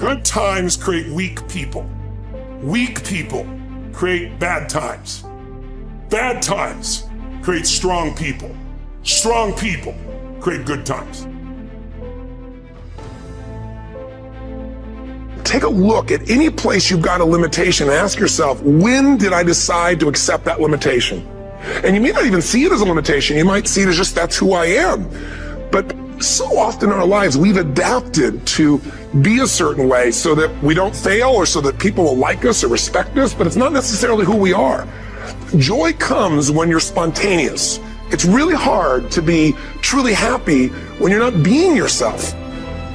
Good times create weak people. Weak people create bad times. Bad times create strong people. Strong people create good times. Take a look at any place you've got a limitation and ask yourself, when did I decide to accept that limitation? And you may not even see it as a limitation. You might see it as just that's who I am. But so often in our lives, we've adapted to be a certain way so that we don't fail or so that people will like us or respect us, but it's not necessarily who we are. Joy comes when you're spontaneous. It's really hard to be truly happy when you're not being yourself.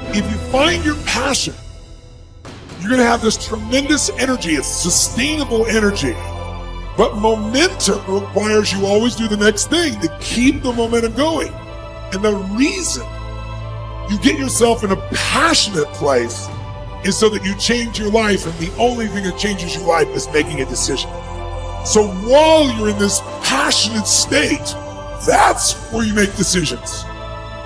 If you find your passion, you're going to have this tremendous energy. It's sustainable energy. But momentum requires you always do the next thing to keep the momentum going. And the reason you get yourself in a passionate place is so that you change your life, and the only thing that changes your life is making a decision. So while you're in this passionate state, that's where you make decisions.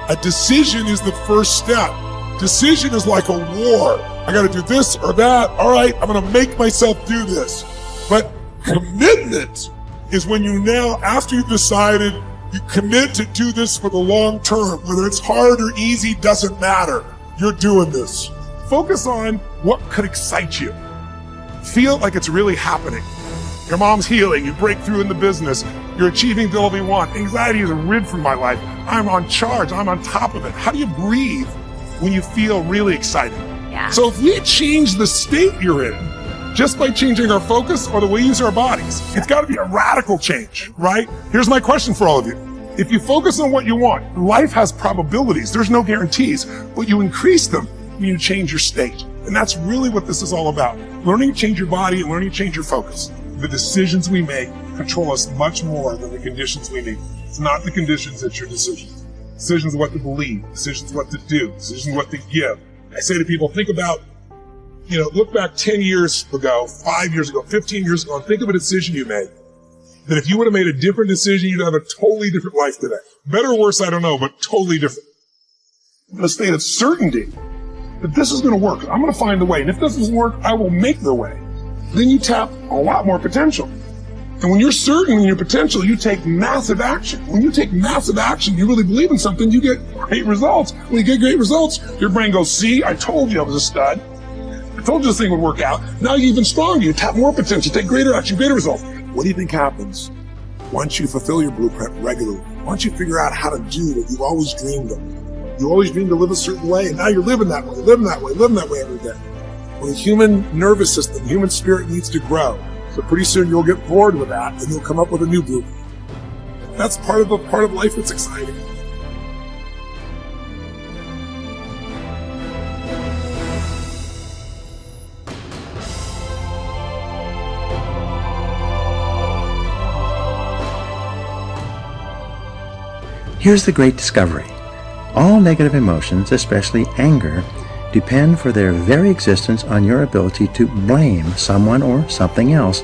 A decision is the first step. Decision is like a war. I got to do this or that. All right, I'm going to make myself do this. But commitment is when you now, after you've decided, you commit to do this for the long term. Whether it's hard or easy, doesn't matter. You're doing this. Focus on what could excite you. Feel like it's really happening. Your mom's healing, you break through in the business, you're achieving the goal you want. Anxiety is rid from my life. I'm on charge, I'm on top of it. How do you breathe when you feel really excited? Yeah. So if we change the state you're in, just by changing our focus or the way we use our bodies, it's got to be a radical change, right? Here's my question for all of you. If you focus on what you want, life has probabilities. There's no guarantees, but you increase them when you change your state. And that's really what this is all about. Learning to change your body and learning to change your focus. The decisions we make control us much more than the conditions we need. It's not the conditions, it's your decisions. Decisions what to believe, decisions what to do, decisions what to give. I say to people, think about, look back 10 years ago, 5 years ago, 15 years ago, and think of a decision you made. That if you would have made a different decision, you'd have a totally different life today. Better or worse, I don't know, but totally different. In a state of certainty that this is going to work. I'm going to find the way. And if this doesn't work, I will make the way. Then you tap a lot more potential. And when you're certain in your potential, you take massive action. When you take massive action, you really believe in something, you get great results. When you get great results, your brain goes, see, I told you I was a stud. I told you this thing would work out. Now you're even stronger. You tap more potential, take greater action, greater results. What do you think happens once you fulfill your blueprint regularly? Once you figure out how to do what you've always dreamed of? You always dreamed to live a certain way, and now you're living that way, living that way, living that way every day. Well, the human nervous system, the human spirit needs to grow. So pretty soon you'll get bored with that, and you'll come up with a new blueprint. That's part of life that's exciting. Here's the great discovery. All negative emotions, especially anger, depend for their very existence on your ability to blame someone or something else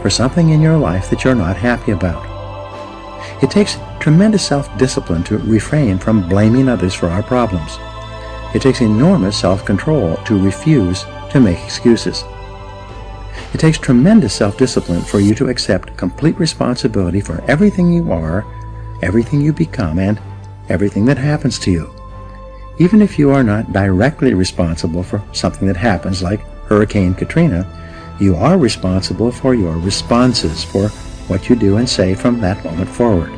for something in your life that you're not happy about. It takes tremendous self-discipline to refrain from blaming others for our problems. It takes enormous self-control to refuse to make excuses. It takes tremendous self-discipline for you to accept complete responsibility for everything you are, everything you become, and everything that happens to you. Even if you are not directly responsible for something that happens, like Hurricane Katrina, you are responsible for your responses, for what you do and say from that moment forward.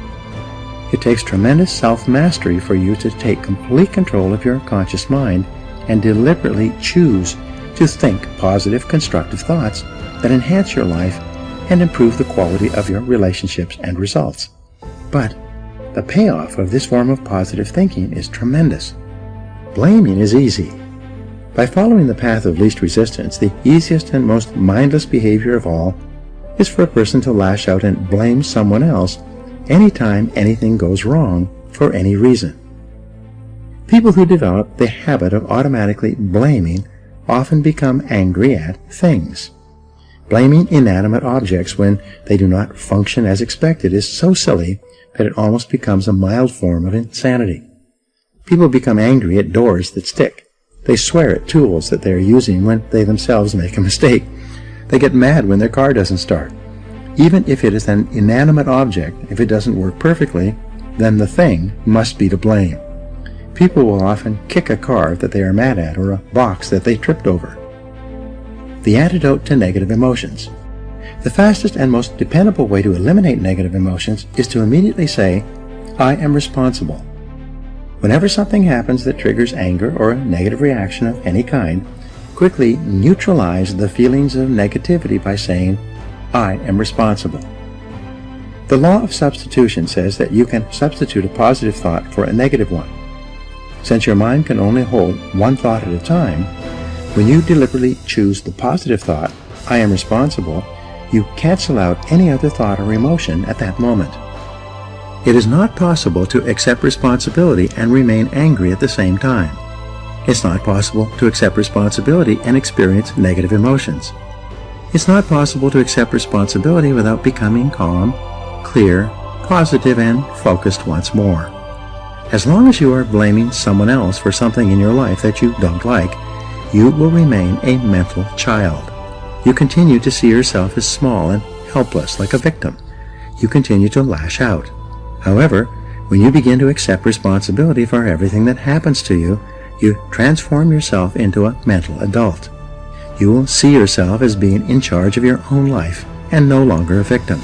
It takes tremendous self-mastery for you to take complete control of your conscious mind and deliberately choose to think positive, constructive thoughts that enhance your life and improve the quality of your relationships and results. But the payoff of this form of positive thinking is tremendous. Blaming is easy. By following the path of least resistance, the easiest and most mindless behavior of all is for a person to lash out and blame someone else anytime anything goes wrong for any reason. People who develop the habit of automatically blaming often become angry at things. Blaming inanimate objects when they do not function as expected is so silly that it almost becomes a mild form of insanity. People become angry at doors that stick, They swear at tools that they are using when they themselves make a mistake. They get mad when their car doesn't start. Even if it is an inanimate object, if it doesn't work perfectly, then the thing must be to blame. People will often kick a car that they are mad at or a box that they tripped over. The antidote to negative emotions. The fastest and most dependable way to eliminate negative emotions is to immediately say, I am responsible. Whenever something happens that triggers anger or a negative reaction of any kind, quickly neutralize the feelings of negativity by saying, I am responsible. The law of substitution says that you can substitute a positive thought for a negative one. Since your mind can only hold one thought at a time, when you deliberately choose the positive thought, I am responsible, you cancel out any other thought or emotion at that moment. It is not possible to accept responsibility and remain angry at the same time. It's not possible to accept responsibility and experience negative emotions. It's not possible to accept responsibility without becoming calm, clear, positive, and focused once more. As long as you are blaming someone else for something in your life that you don't like, you will remain a mental child. You continue to see yourself as small and helpless, like a victim. You continue to lash out. However, when you begin to accept responsibility for everything that happens to you, you transform yourself into a mental adult. You will see yourself as being in charge of your own life and no longer a victim.